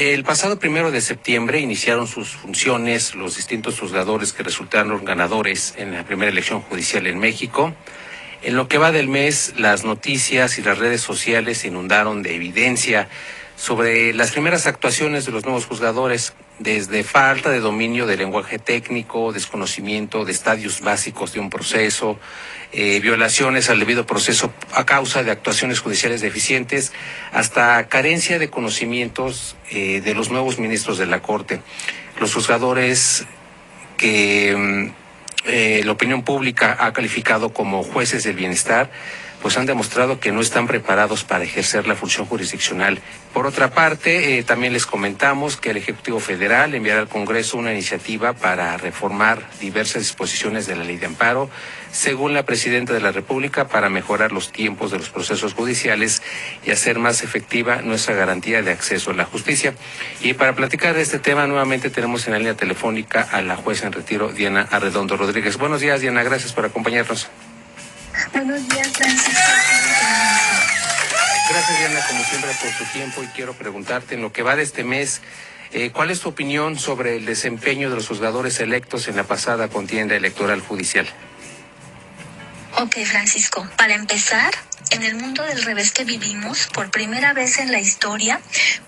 El pasado 1 de septiembre iniciaron sus funciones los distintos juzgadores que resultaron ganadores en la primera elección judicial en México. En lo que va del mes, las noticias y las redes sociales se inundaron de evidencia sobre las primeras actuaciones de los nuevos juzgadores, desde falta de dominio del lenguaje técnico, desconocimiento de estadios básicos de un proceso, violaciones al debido proceso a causa de actuaciones judiciales deficientes, hasta carencia de conocimientos de los nuevos ministros de la Corte. Los juzgadores que la opinión pública ha calificado como jueces del bienestar, pues han demostrado que no están preparados para ejercer la función jurisdiccional. Por otra parte, también les comentamos que el Ejecutivo Federal enviará al Congreso una iniciativa para reformar diversas disposiciones de la Ley de Amparo, según la Presidenta de la República, para mejorar los tiempos de los procesos judiciales y hacer más efectiva nuestra garantía de acceso a la justicia. Y para platicar de este tema, nuevamente tenemos en la línea telefónica a la jueza en retiro, Diana Arredondo Rodríguez. Buenos días, Diana, gracias por acompañarnos. Buenos días, Francisco. Gracias, Diana, como siempre, por tu tiempo, y quiero preguntarte, en lo que va de este mes, ¿cuál es tu opinión sobre el desempeño de los juzgadores electos en la pasada contienda electoral judicial? Ok, Francisco, para empezar, en el mundo del revés que vivimos, por primera vez en la historia,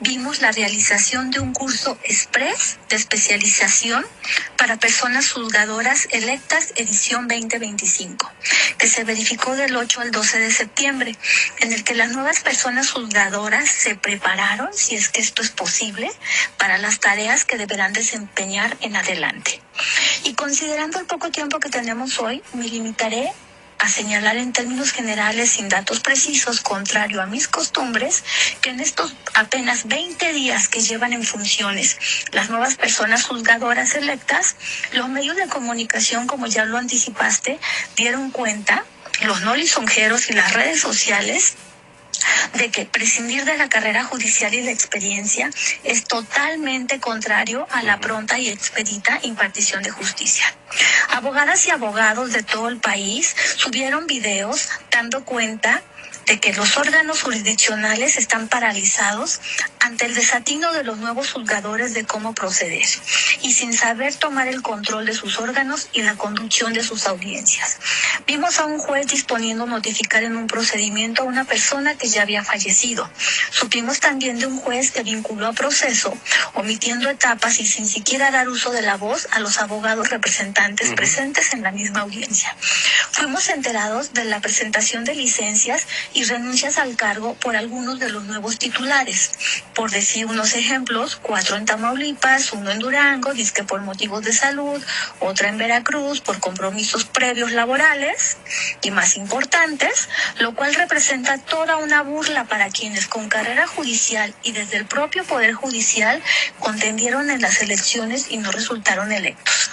vimos la realización de un curso express de especialización para personas juzgadoras electas edición 2025, que se verificó del 8 al 12 de septiembre, en el que las nuevas personas juzgadoras se prepararon, si es que esto es posible, para las tareas que deberán desempeñar en adelante. Y considerando el poco tiempo que tenemos hoy, me limitaré a señalar en términos generales, sin datos precisos, contrario a mis costumbres, que en estos apenas 20 días que llevan en funciones las nuevas personas juzgadoras electas, los medios de comunicación, como ya lo anticipaste, dieron cuenta, los no lisonjeros y las redes sociales, de que prescindir de la carrera judicial y la experiencia es totalmente contrario a la pronta y expedita impartición de justicia. Abogadas y abogados de todo el país subieron videos dando cuenta de que los órganos jurisdiccionales están paralizados ante el desatino de los nuevos juzgadores de cómo proceder y sin saber tomar el control de sus órganos y la conducción de sus audiencias. Vimos a un juez disponiendo notificar en un procedimiento a una persona que ya había fallecido. Supimos también de un juez que vinculó a proceso, omitiendo etapas y sin siquiera dar uso de la voz a los abogados representantes presentes en la misma audiencia. Fuimos enterados de la presentación de licencias y renuncias al cargo por algunos de los nuevos titulares. Por decir unos ejemplos, 4 en Tamaulipas, 1 en Durango, dizque por motivos de salud, otra en Veracruz por compromisos previos laborales y más importantes, lo cual representa toda una burla para quienes con carrera judicial y desde el propio Poder Judicial contendieron en las elecciones y no resultaron electos.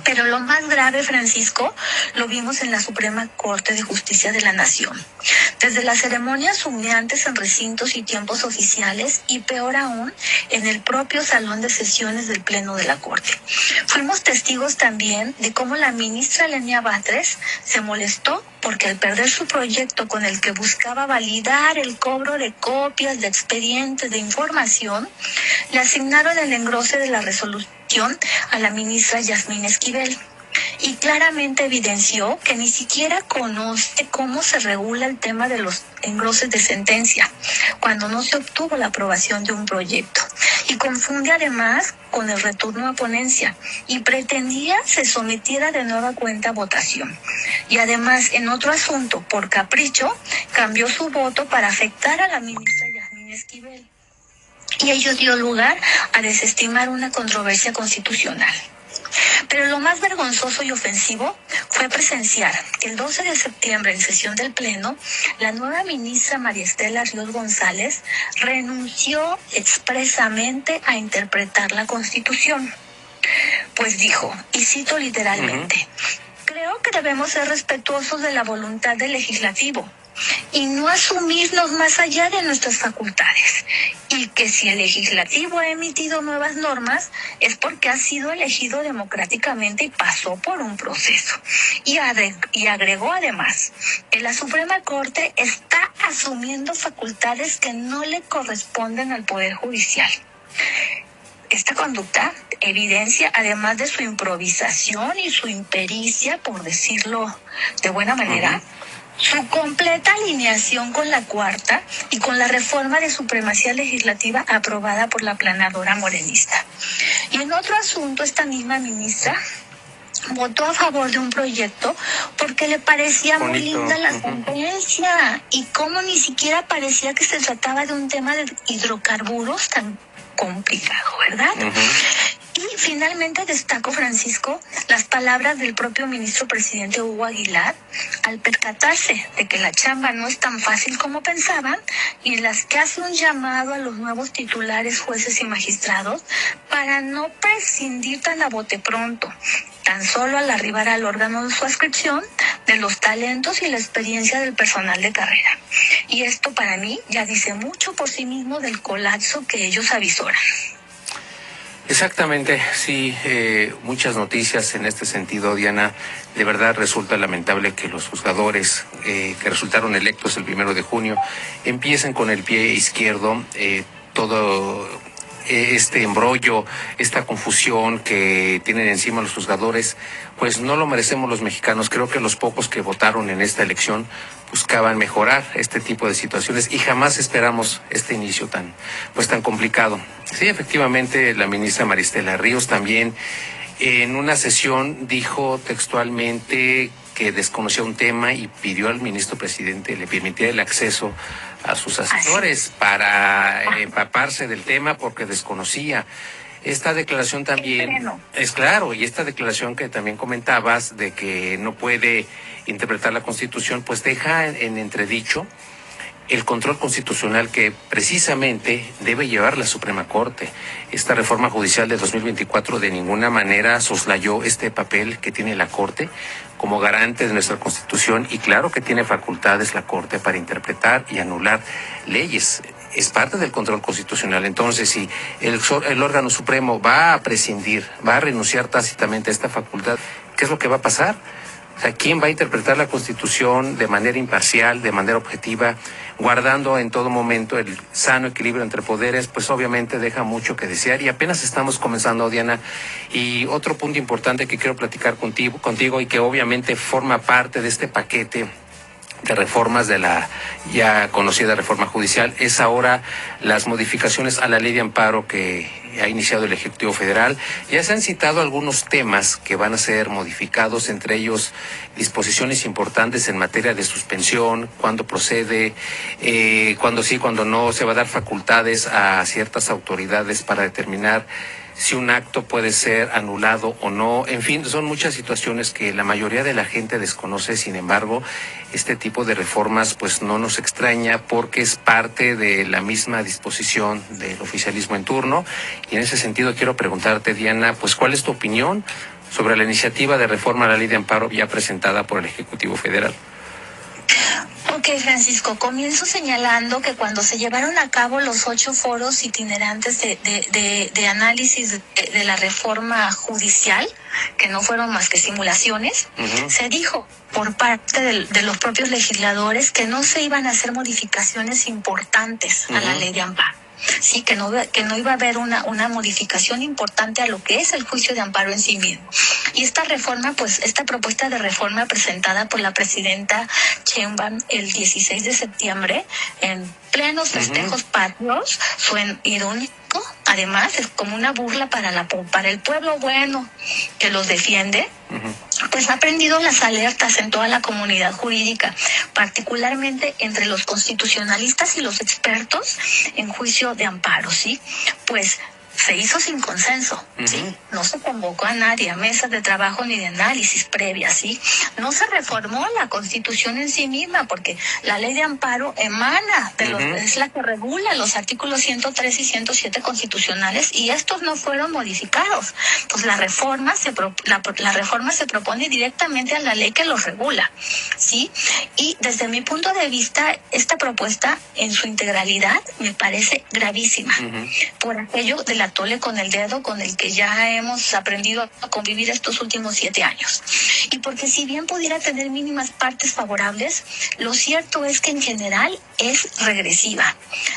Pero lo más grave, Francisco, lo vimos en la Suprema Corte de Justicia de la Nación. Desde las ceremonias humeantes en recintos y tiempos oficiales y peor aún, en el propio salón de sesiones del Pleno de la Corte. Fuimos testigos también de cómo la ministra Lenia Batres se molestó porque al perder su proyecto con el que buscaba validar el cobro de copias de expedientes de información, le asignaron el engrose de la resolución a la ministra Yasmín Esquivel y claramente evidenció que ni siquiera conoce cómo se regula el tema de los engroses de sentencia cuando no se obtuvo la aprobación de un proyecto y confunde además con el retorno a ponencia y pretendía se sometiera de nueva cuenta a votación. Y además, en otro asunto, por capricho, cambió su voto para afectar a la ministra Yasmín Esquivel. Y ello dio lugar a desestimar una controversia constitucional. Pero lo más vergonzoso y ofensivo fue presenciar que el 12 de septiembre, en sesión del Pleno, la nueva ministra María Estela Ríos González renunció expresamente a interpretar la Constitución. Pues dijo, y cito literalmente, creo que debemos ser respetuosos de la voluntad del legislativo y no asumirnos más allá de nuestras facultades, y que si el legislativo ha emitido nuevas normas es porque ha sido elegido democráticamente y pasó por un proceso. Y agregó además que la Suprema Corte está asumiendo facultades que no le corresponden al Poder Judicial. Esta conducta evidencia, además de su improvisación y su impericia, por decirlo de buena manera, su completa alineación con la cuarta y con la reforma de supremacía legislativa aprobada por la planadora morenista. Y en otro asunto, esta misma ministra votó a favor de un proyecto porque le parecía muy linda la sentencia, y como ni siquiera parecía que se trataba de un tema de hidrocarburos tan complicado, ¿verdad? Y finalmente destaco, Francisco, las palabras del propio ministro presidente Hugo Aguilar al percatarse de que la chamba no es tan fácil como pensaban, y en las que hace un llamado a los nuevos titulares, jueces y magistrados para no prescindir tan a bote pronto, tan solo al arribar al órgano de su adscripción, de los talentos y la experiencia del personal de carrera. Y esto para mí ya dice mucho por sí mismo del colapso que ellos avisoran. Exactamente, sí, muchas noticias en este sentido, Diana. De verdad resulta lamentable que los juzgadores que resultaron electos el 1 de junio empiecen con el pie izquierdo. Todo este embrollo, esta confusión que tienen encima los juzgadores, pues no lo merecemos los mexicanos. Creo que los pocos que votaron en esta elección buscaban mejorar este tipo de situaciones y jamás esperamos este inicio tan complicado. Sí, efectivamente, la ministra Maristela Ríos también en una sesión dijo textualmente que desconocía un tema y pidió al ministro presidente le permitiera el acceso a sus asesores para empaparse del tema porque desconocía. Esta declaración también es claro, y esta declaración que también comentabas de que no puede interpretar la Constitución, pues deja en entredicho el control constitucional que precisamente debe llevar la Suprema Corte. Esta reforma judicial de 2024 de ninguna manera soslayó este papel que tiene la Corte como garante de nuestra Constitución, y claro que tiene facultades la Corte para interpretar y anular leyes. Es parte del control constitucional. Entonces, si el órgano supremo va a prescindir, va a renunciar tácitamente a esta facultad, ¿qué es lo que va a pasar? O sea, ¿quién va a interpretar la Constitución de manera imparcial, de manera objetiva, guardando en todo momento el sano equilibrio entre poderes? Pues obviamente deja mucho que desear y apenas estamos comenzando, Diana. Y otro punto importante que quiero platicar contigo y que obviamente forma parte de este paquete de reformas de la ya conocida reforma judicial es ahora las modificaciones a la ley de amparo que ha iniciado el Ejecutivo Federal. Ya se han citado algunos temas que van a ser modificados, entre ellos disposiciones importantes en materia de suspensión, cuándo procede, cuándo sí, cuándo no, se va a dar facultades a ciertas autoridades para determinar si un acto puede ser anulado o no. En fin, son muchas situaciones que la mayoría de la gente desconoce. Sin embargo, este tipo de reformas pues no nos extraña porque es parte de la misma disposición del oficialismo en turno. Y en ese sentido quiero preguntarte, Diana, pues ¿cuál es tu opinión sobre la iniciativa de reforma a la ley de amparo ya presentada por el Ejecutivo Federal? Ok, Francisco, comienzo señalando que cuando se llevaron a cabo los 8 foros itinerantes de análisis de la reforma judicial, que no fueron más que simulaciones, se dijo por parte de los propios legisladores que no se iban a hacer modificaciones importantes a la ley de amparo. Sí, que no iba a haber una modificación importante a lo que es el juicio de amparo en sí mismo. Y esta reforma, pues, esta propuesta de reforma presentada por la presidenta Sheinbaum el 16 de septiembre, en plenos festejos patrios, suena irónico. Además, es como una burla para el pueblo bueno que los defiende. Pues ha prendido las alertas en toda la comunidad jurídica, particularmente entre los constitucionalistas y los expertos en juicio de amparo, ¿sí? Pues se hizo sin consenso, ¿sí? No se convocó a nadie a mesas de trabajo ni de análisis previas, ¿sí? No se reformó la Constitución en sí misma, porque la ley de amparo emana es la que regula los artículos 103 y 107 constitucionales, y estos no fueron modificados. Pues la reforma se propone directamente a la ley que los regula, ¿sí? Y desde mi punto de vista, esta propuesta en su integralidad me parece gravísima, por aquello de el atole con el dedo con el que ya hemos aprendido a convivir estos últimos 7 años. Y porque si bien pudiera tener mínimas partes favorables, lo cierto es que en general es regresiva,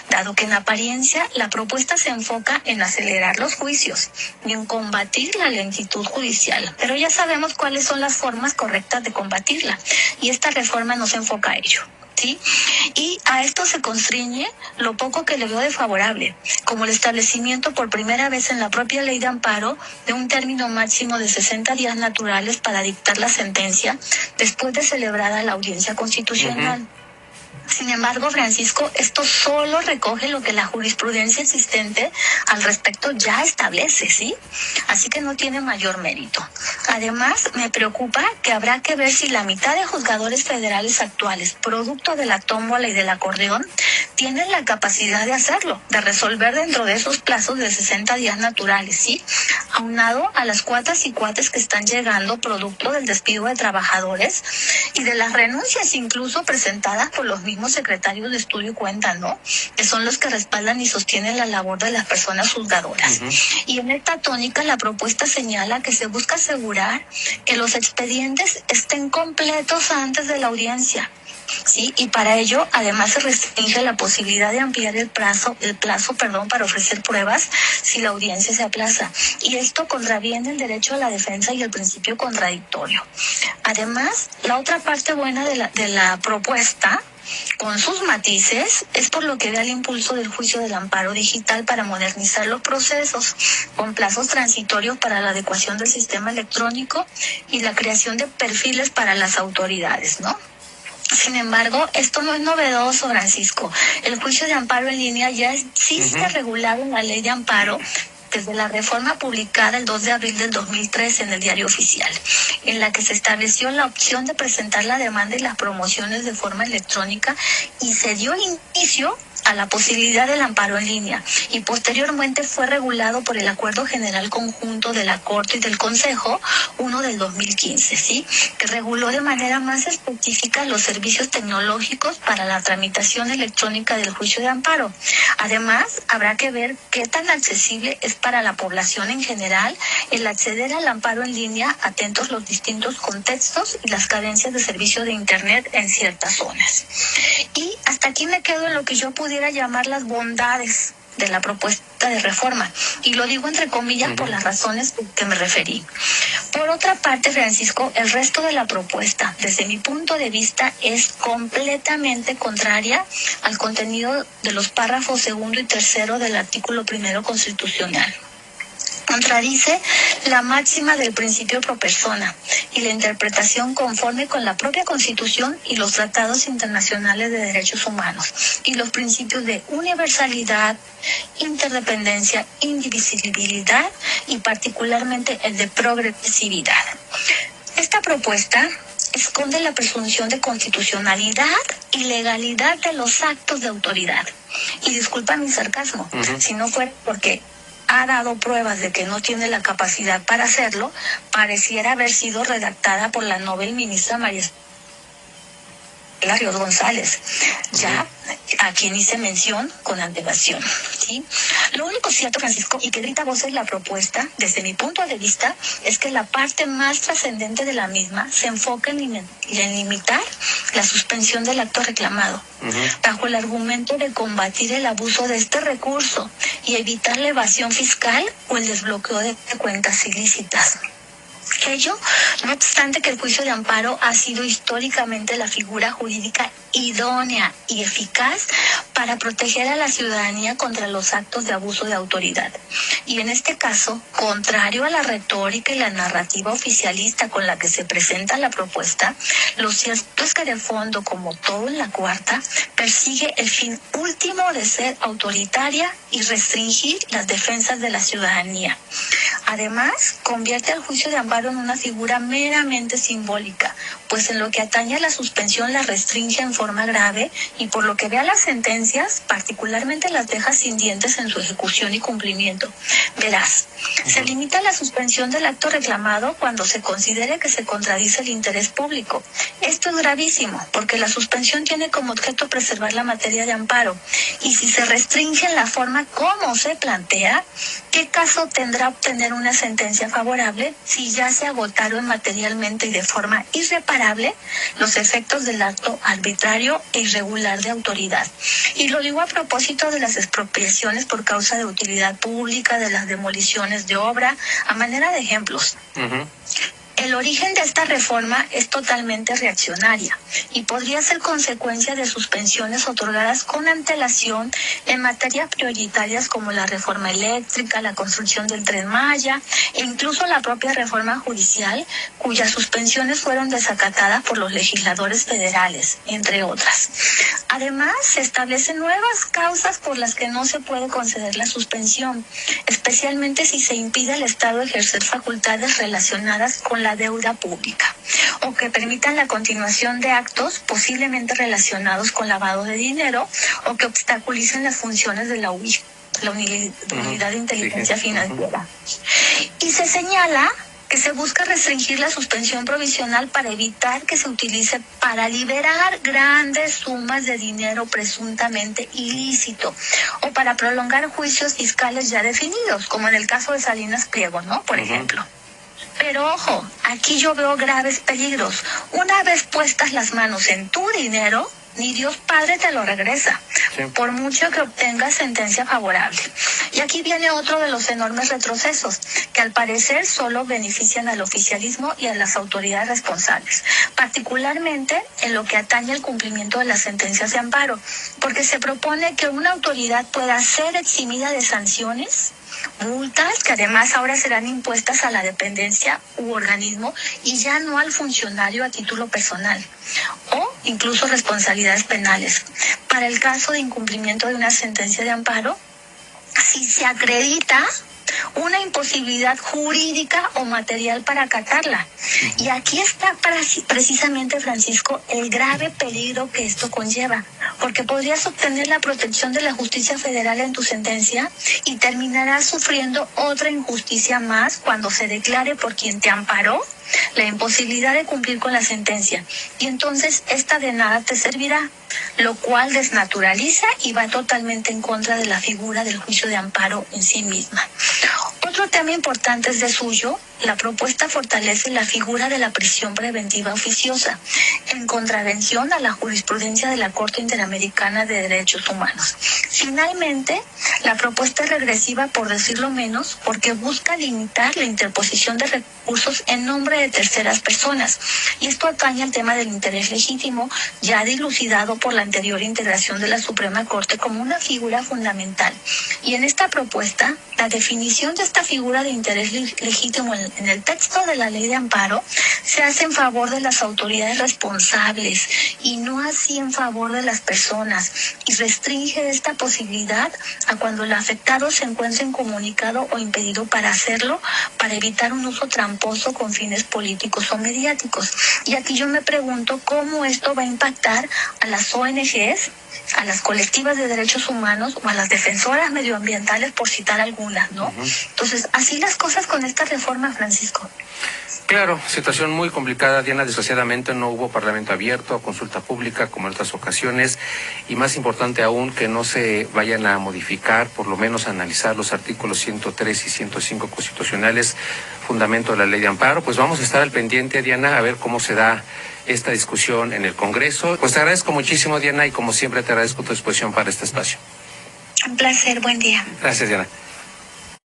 dado que en apariencia la propuesta se enfoca en acelerar los juicios y en combatir la lentitud judicial. Pero ya sabemos cuáles son las formas correctas de combatirla, y esta reforma no se enfoca a ello, ¿sí? Y a esto se constriñe lo poco que le veo de favorable, como el establecimiento por primera vez en la propia ley de amparo de un término máximo de 60 días naturales para dictar la sentencia después de celebrada la audiencia constitucional. Sin embargo, Francisco, esto solo recoge lo que la jurisprudencia existente al respecto ya establece, ¿sí? Así que no tiene mayor mérito. Además, me preocupa que habrá que ver si la mitad de juzgadores federales actuales, producto de la tómbola y del acordeón, tienen la capacidad de hacerlo, de resolver dentro de esos plazos de 60 días naturales, ¿sí? Aunado a las cuatas y cuates que están llegando producto del despido de trabajadores y de las renuncias incluso presentadas por los mismos secretarios de estudio y cuenta, ¿no? Que son los que respaldan y sostienen la labor de las personas juzgadoras. Y en esta tónica la propuesta señala que se busca asegurar que los expedientes estén completos antes de la audiencia, ¿sí? Y para ello, además, se restringe la posibilidad de ampliar el plazo, para ofrecer pruebas si la audiencia se aplaza. Y esto contraviene el derecho a la defensa y el principio contradictorio. Además, la otra parte buena de la propuesta, con sus matices, es por lo que da el impulso del juicio del amparo digital para modernizar los procesos, con plazos transitorios para la adecuación del sistema electrónico y la creación de perfiles para las autoridades, ¿no? Sin embargo, esto no es novedoso, Francisco. El juicio de amparo en línea ya existe regulado en la ley de amparo desde la reforma publicada el 2 de abril del 2013 en el Diario Oficial, en la que se estableció la opción de presentar la demanda y las promociones de forma electrónica y se dio inicio a la posibilidad del amparo en línea, y posteriormente fue regulado por el Acuerdo General Conjunto de la Corte y del Consejo 1 del 2015, ¿sí? Que reguló de manera más específica los servicios tecnológicos para la tramitación electrónica del juicio de amparo. Además, habrá que ver qué tan accesible es para la población en general el acceder al amparo en línea, atentos los distintos contextos y las carencias de servicio de Internet en ciertas zonas. Y hasta aquí me quedo en lo que yo pudiera llamar las bondades de la propuesta de reforma, y lo digo entre comillas por las razones que me referí. Por otra parte, Francisco, el resto de la propuesta, desde mi punto de vista, es completamente contraria al contenido de los párrafos 2 y 3 del artículo 1 constitucional. Contradice la máxima del principio pro persona y la interpretación conforme con la propia Constitución y los tratados internacionales de derechos humanos y los principios de universalidad, interdependencia, indivisibilidad y particularmente el de progresividad. Esta propuesta esconde la presunción de constitucionalidad y legalidad de los actos de autoridad. Y disculpa mi sarcasmo, si no fue porque ha dado pruebas de que no tiene la capacidad para hacerlo, pareciera haber sido redactada por la Nobel ministra María Ríos González, ya a quien hice mención con antelación, ¿sí? Lo único cierto, Francisco, y que grita a voces la propuesta, desde mi punto de vista, es que la parte más trascendente de la misma se enfoca en limitar la suspensión del acto reclamado, bajo el argumento de combatir el abuso de este recurso y evitar la evasión fiscal o el desbloqueo de cuentas ilícitas. Ello, no obstante que el juicio de amparo ha sido históricamente la figura jurídica idónea y eficaz para proteger a la ciudadanía contra los actos de abuso de autoridad. Y en este caso, contrario a la retórica y la narrativa oficialista con la que se presenta la propuesta, lo cierto es que de fondo, como todo en la cuarta, persigue el fin último de ser autoritaria y restringir las defensas de la ciudadanía. Además, convierte al juicio de amparo en una figura meramente simbólica, pues en lo que atañe a la suspensión la restringe en forma grave y por lo que ve a las sentencias, particularmente las deja sin dientes en su ejecución y cumplimiento, Verás, se limita la suspensión del acto reclamado cuando se considere que se contradice el interés público. Esto es gravísimo, porque la suspensión tiene como objeto preservar la materia de amparo, y si se restringe en la forma como se plantea, ¿qué caso tendrá obtener una sentencia favorable si ya se agotaron materialmente y de forma irreparable los efectos del acto arbitrario e irregular de autoridad? Y lo digo a propósito de las expropiaciones por causa de utilidad pública, de las demoliciones de obra, a manera de ejemplos. El origen de esta reforma es totalmente reaccionaria y podría ser consecuencia de suspensiones otorgadas con antelación en materias prioritarias como la reforma eléctrica, la construcción del Tren Maya e incluso la propia reforma judicial, cuyas suspensiones fueron desacatadas por los legisladores federales, entre otras. Además, se establecen nuevas causas por las que no se puede conceder la suspensión, especialmente si se impide al Estado ejercer facultades relacionadas con la deuda pública o que permitan la continuación de actos posiblemente relacionados con lavado de dinero o que obstaculicen las funciones de la UIF, la Unidad de Inteligencia Financiera. Y se señala que se busca restringir la suspensión provisional para evitar que se utilice para liberar grandes sumas de dinero presuntamente ilícito o para prolongar juicios fiscales ya definidos, como en el caso de Salinas Pliego, ¿no? Por ejemplo. Pero ojo, aquí yo veo graves peligros. Una vez puestas las manos en tu dinero, ni Dios Padre te lo regresa, por mucho que obtengas sentencia favorable. Y aquí viene otro de los enormes retrocesos, que al parecer solo benefician al oficialismo y a las autoridades responsables, particularmente en lo que atañe al cumplimiento de las sentencias de amparo, porque se propone que una autoridad pueda ser eximida de sanciones, multas que además ahora serán impuestas a la dependencia u organismo y ya no al funcionario a título personal, o incluso responsabilidades penales. Para el caso de incumplimiento de una sentencia de amparo, si se acredita una imposibilidad jurídica o material para acatarla. Y aquí está precisamente, Francisco, el grave peligro que esto conlleva, porque podrías obtener la protección de la justicia federal en tu sentencia y terminarás sufriendo otra injusticia más cuando se declare por quien te amparó la imposibilidad de cumplir con la sentencia. Y entonces esta de nada te servirá, lo cual desnaturaliza y va totalmente en contra de la figura del juicio de amparo en sí misma. Otro tema importante es de suyo, la propuesta fortalece la figura de la prisión preventiva oficiosa, en contravención a la jurisprudencia de la Corte Interamericana de Derechos Humanos. Finalmente, la propuesta es regresiva, por decirlo menos, porque busca limitar la interposición de recursos en nombre de terceras personas. Y esto atañe al tema del interés legítimo, ya dilucidado por la anterior integración de la Suprema Corte como una figura fundamental. Y en esta propuesta, la definición de esta figura de interés legítimo en el texto de la ley de amparo se hace en favor de las autoridades responsables y no así en favor de las personas, y restringe esta posibilidad a cuando el afectado se encuentre incomunicado o impedido para hacerlo, para evitar un uso tramposo con fines políticos o mediáticos. Y aquí yo me pregunto cómo esto va a impactar a las ONGs, a las colectivas de derechos humanos o a las defensoras medioambientales, por citar algunas, ¿no? Entonces, así las cosas con esta reforma, Francisco. Claro, situación muy complicada, Diana. Desgraciadamente no hubo parlamento abierto, consulta pública como en otras ocasiones, y más importante aún que no se vayan a modificar, por lo menos a analizar los artículos 103 y 105 constitucionales, fundamento de la ley de amparo. Pues vamos a estar al pendiente, Diana, a ver cómo se da esta discusión en el Congreso. Pues te agradezco muchísimo, Diana, y como siempre te agradezco tu disposición para este espacio. Un placer, buen día. Gracias, Diana.